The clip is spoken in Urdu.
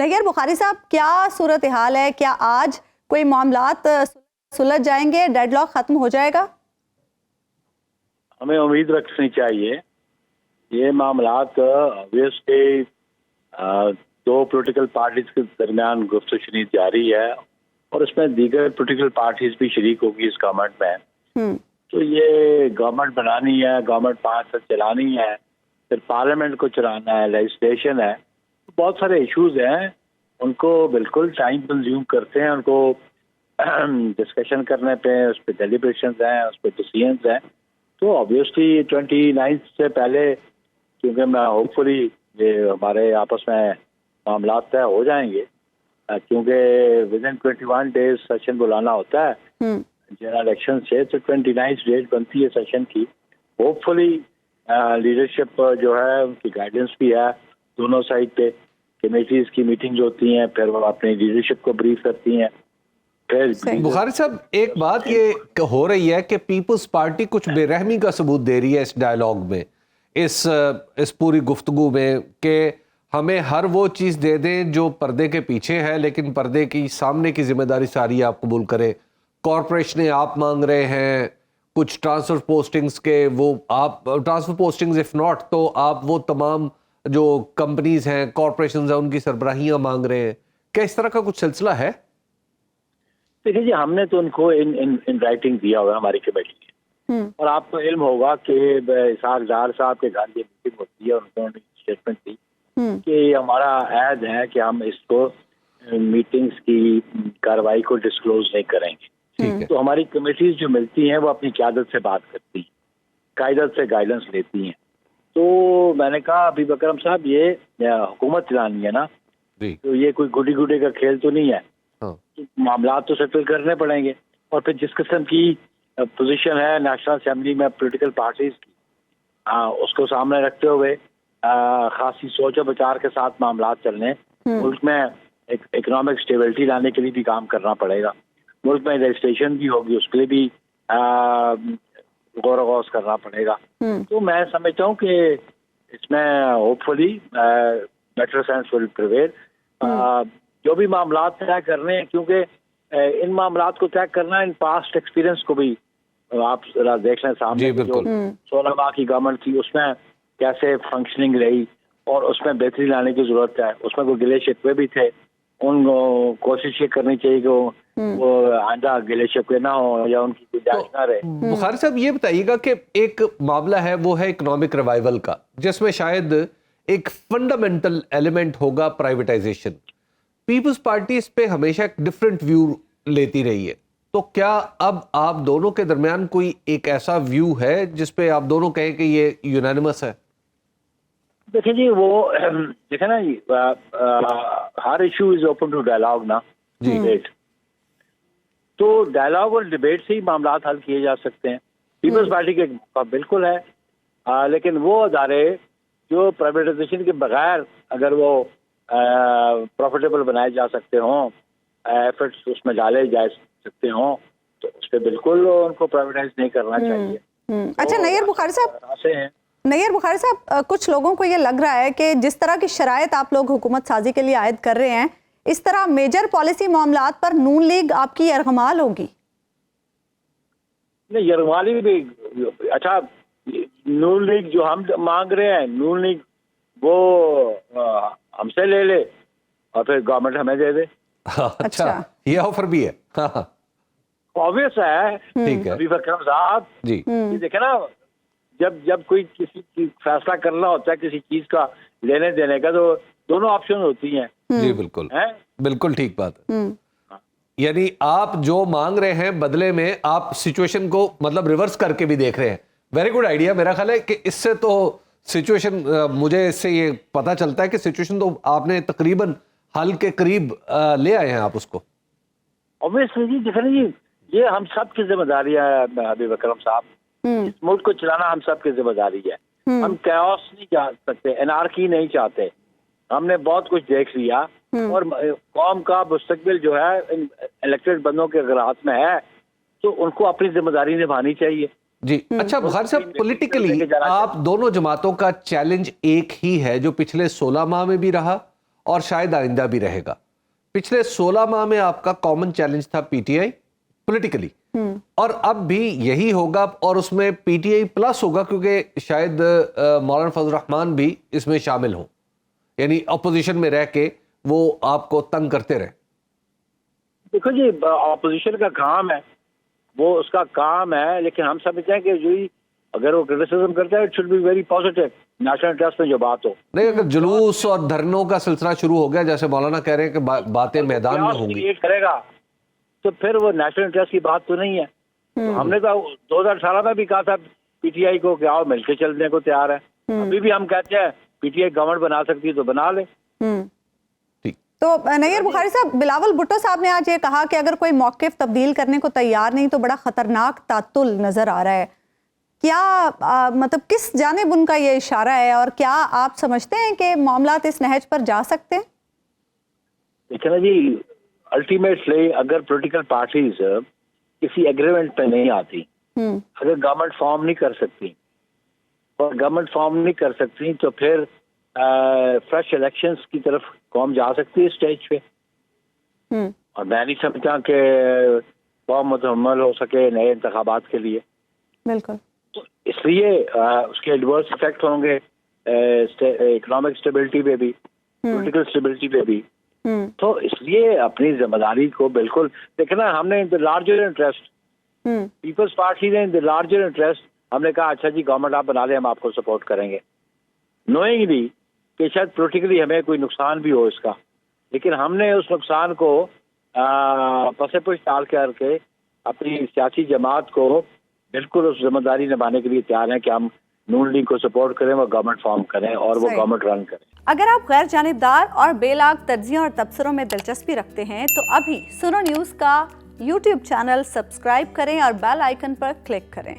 نیر بخاری صاحب، کیا صورتحال ہے؟ کیا آج کوئی معاملات سلجھ جائیں گے، ڈیڈ لاک ختم ہو جائے گا؟ ہمیں امید رکھنی چاہیے. یہ معاملات obviously دو پولیٹیکل پارٹیز کے درمیان گفت و شنید جاری ہے اور اس میں دیگر پولیٹیکل پارٹیز بھی شریک ہوگی اس گورنمنٹ میں. تو یہ گورنمنٹ بنانی ہے، گورنمنٹ 5 سال چلانی ہے، پھر پارلیمنٹ کو چلانا ہے، لیجسلیشن ہے، بہت سارے ایشوز ہیں. ان کو بالکل ٹائم کنزیوم کرتے ہیں، ان کو ڈسکشن کرنے پہ، اس پہ ڈیلیبریشنز ہیں، اس پہ ڈیسیژنز ہیں. تو آبویسلی 29 سے پہلے، کیونکہ میں ہوپ فلی یہ ہمارے آپس میں معاملات طے ہو جائیں گے، کیونکہ ود ان 21 ڈیز سیشن بلانا ہوتا ہے جنرل الیکشن سے. تو 29 ڈیٹ بنتی ہے سیشن کی. ہوپ فلی لیڈرشپ جو ہے ان کی گائیڈنس بھی ہے دونوں سائڈ پہ. کمیٹیز کی میٹنگز ہوتی ہیں، پھر وہ اپنی لیڈرشپ کو بریف کرتی ہیں. بخاری صاحب، ایک بات یہ ہو رہی ہے کہ پیپلز پارٹی کچھ بے رحمی کا ثبوت دے رہی ہے اس ڈائلاگ میں، اس پوری گفتگو میں، کہ ہمیں ہر وہ چیز دے دیں جو پردے کے پیچھے ہے لیکن پردے کی سامنے کی ذمہ داری ساری آپ قبول کریں. کارپوریشنیں آپ مانگ رہے ہیں کچھ ٹرانسفر پوسٹنگز کے، وہ آپ ٹرانسفر پوسٹنگز اف ناٹ تو آپ وہ تمام جو کمپنیز ہیں، کارپوریشنز ہیں، ان کی سربراہیاں مانگ رہے ہیں. کیا اس طرح کا کچھ سلسلہ ہے؟ دیکھیے جی، ہم نے تو ان کو ان رائٹنگ دیا ہوا ہماری کمیٹی نے، اور آپ کو علم ہوگا کہ اسحاق ڈار صاحب کے گھر یہ میٹنگ ہوتی ہے، انہوں نے اسٹیٹمنٹ دی کہ ہمارا عہد ہے کہ ہم اس کو میٹنگز کی کارروائی کو ڈسکلوز نہیں کریں گے. تو ہماری کمیٹیز جو ملتی ہیں وہ اپنی قیادت سے بات کرتی ہیں، قیادت سے گائیڈنس لیتی ہیں. تو میں نے کہا ابھی اکرم صاحب، یہ حکومت چلانی ہے نا، تو یہ کوئی گڈی گڈے کا کھیل تو نہیں ہے. معاملات تو سیٹل کرنے پڑیں گے، اور پھر جس قسم کی پوزیشن ہے نیشنل اسمبلی میں پولیٹیکل پارٹیز کی، اس کو سامنے رکھتے ہوئے خاصی سوچ و بچار کے ساتھ معاملات چلنے. ملک میں اکنامک اسٹیبلٹی لانے کے لیے بھی کام کرنا پڑے گا. ملک میں لیجسلیشن بھی ہوگی، اس کے لیے بھی غور و غوض کرنا پڑے گا. تو میں سمجھتا ہوں کہ اس میں ہوپ فلی بیٹر سینس ول پریویل. جو بھی معاملات طے کرنے ہیں، کیونکہ ان معاملات کو طے کرنا ان پاسٹ ایکسپیرینس کو بھی آپ ذرا دیکھ لیں سامنے. جو 16 ماہ کی گورنمنٹ تھی اس میں کیسے فنکشننگ رہی، اور اس میں بہتری لانے کی ضرورت ہے. اس میں کوئی گلے شکوے بھی تھے، ان کو کوشش یہ کرنی چاہیے کہ وہ آئندہ گلے شکوے نہ ہو یا ان کی گنجائش نہ رہے. بخاری صاحب، یہ بتائیے گا کہ ایک معاملہ ہے وہ ہے اکنامک ریوائول کا، جس میں شاید ایک فنڈامنٹل ایلیمنٹ ہوگا پرائیویٹائزیشن. پیپلز پارٹی اس پہ ہمیشہ ایک ڈفرینٹ ویو لیتی رہی ہے، تو کیا اب آپ دونوں کے درمیان کوئی ایک ایسا ویو ہے جس پہ آپ دونوں کہیں کہ یہ یونانیمس ہے؟ دیکھیں جی، وہ دیکھیں نا، ہر issue is open to dialogue نا، ڈیبیٹ. تو ڈائلاگ اور ڈیبیٹ سے ہی معاملات حل کیے جا سکتے ہیں. پیپلز پارٹی کے بالکل ہے، لیکن وہ ادارے جو پرائیویٹائزیشن کے بغیر اگر وہ پروفیٹیبل بنائے جا سکتے ہوں، ایفرٹس اس میں ڈالے جا سکتے ہوں، تو اس پہ بالکل ان کو پرائیویٹائز نہیں کرنا چاہیے. اچھا نیر بخاری صاحب، کچھ لوگوں کو یہ لگ رہا ہے کہ جس طرح کی شرائط آپ لوگ حکومت سازی کے لیے عائد کر رہے ہیں، اس طرح میجر پالیسی معاملات پر نون لیگ آپ کی یرغمال ہوگی. نہیں، یرغمالی بھی اچھا، نون لیگ جو ہم مانگ رہے ہیں، نون لیگ وہ ہم سے لے لے اور پھر گورنمنٹ ہمیں دے دے. اچھا، یہ آفر بھی ہے. obvious ہے. ٹھیک ہے ابھی اکرم صاحب جی، دیکھیں نا، جب کوئی کسی کی فیصلہ کرنا ہوتا ہے کسی چیز کا لینے دینے کا، تو دونوں آپشن ہوتی ہیں. جی بالکل، بالکل ٹھیک بات ہے. یعنی آپ جو مانگ رہے ہیں بدلے میں آپ سچویشن کو مطلب ریورس کر کے بھی دیکھ رہے ہیں. Very good idea. میرا خیال ہے کہ اس سے تو سچویشن، مجھے اس سے یہ پتا چلتا ہے کہ سچویشن تو آپ نے تقریباً حل کے قریب لے آئے ہیں آپ اس کو. obviously جی، دیکھیں جی، یہ ہم سب کی ذمہ داری ہے حبیب اکرم صاحب. اس ملک کو چلانا ہم سب کی ذمہ داری ہے. ہم کیوس نہیں چاہ سکتے، انارکی نہیں چاہتے. ہم نے بہت کچھ دیکھ لیا، اور قوم کا مستقبل جو ہے الیکٹڈ بندوں کے اگر ہاتھ میں ہے تو ان کو اپنی ذمہ داری نبھانی چاہیے. جی اچھا بخاری صاحب، پولیٹیکلی آپ دونوں جماعتوں کا چیلنج ایک ہی ہے جو پچھلے 16 ماہ میں بھی رہا اور شاید آئندہ بھی رہے گا. پچھلے 16 ماہ میں آپ کا کامن چیلنج تھا پی ٹی آئی پولیٹیکلی, اور اب بھی یہی ہوگا, اور اس میں پی ٹی آئی پلس ہوگا کیونکہ شاید مولانا فضل الرحمان بھی اس میں شامل ہوں, یعنی اپوزیشن میں رہ کے وہ آپ کو تنگ کرتے رہے. دیکھو جی, اپوزیشن کا کام ہے, وہ اس کا کام ہے, لیکن ہم سمجھتے ہیں کہ جو اگر وہ کرٹیسزم کرتا ہے it should be very positive, national interest میں جو بات ہو. نہیں, اگر جلوس اور دھرنوں کا سلسلہ شروع ہو گیا جیسے مولانا کہہ رہے ہیں کہ باتیں میدان میں ہوں گی, کرے گا تو پھر وہ نیشنل انٹرسٹ کی بات تو نہیں ہے. ہم نے تو 2018 میں بھی کہا تھا پی ٹی آئی کو کہ آؤ مل کے چلنے کو تیار ہے. ابھی بھی ہم کہتے ہیں پی ٹی آئی گورنمنٹ بنا سکتی ہے تو بنا لے. تو نیئر بخاری صاحب, بلاول بھٹو صاحب نے آج یہ کہا کہ اگر کوئی موقف تبدیل کرنے کو تیار نہیں تو بڑا خطرناک تعطل نظر آ رہا ہے. کیا مطلب کس جانب ان کا یہ اشارہ ہے, اور کیا آپ سمجھتے ہیں کہ معاملات اس نہج پر جا سکتے ہیں؟ دیکھیں نا جی, الٹیمیٹلی اگر پولیٹیکل پارٹیز کسی ایگریمنٹ پہ نہیں آتی, اگر گورنمنٹ فارم نہیں کر سکتی, اور گورنمنٹ فارم نہیں کر سکتی تو پھر فریش الیکشنز کی طرف قوم جا سکتی ہے اسٹیج پہ. اور میں نہیں سمجھتا کہ قوم متحمل ہو سکے نئے انتخابات کے لیے. بالکل. تو اس لیے اس کے ایڈورس افیکٹ ہوں گے اکنامک اسٹیبلٹی پہ بھی, پولیٹیکل اسٹیبلٹی پہ بھی. تو اس لیے اپنی ذمہ داری کو بالکل دیکھنا, ہم نے in the larger interest, Peoples Party نے ان دا لارجر انٹرسٹ, ہم نے کہا اچھا جی گورنمنٹ آپ بنا لیں, ہم آپ کو سپورٹ کریں گے, نوئنگلی کہ شاید پولیٹیکلی ہمیں کوئی نقصان بھی ہو اس کا, لیکن ہم نے اس نقصان کو پس پش ڈال کر کے اپنی سیاسی جماعت کو بالکل اس ذمہ داری نبھانے کے لیے تیار ہیں کہ ہم نون لیگ کو سپورٹ کریں, وہ گورنمنٹ فارم کریں اور وہ گورنمنٹ رن کریں. اگر آپ غیر جانبدار اور بے لاگ تجزیوں اور تبصروں میں دلچسپی رکھتے ہیں تو ابھی سنو نیوز کا یوٹیوب چینل سبسکرائب کریں اور بیل آئیکن پر کلک کریں.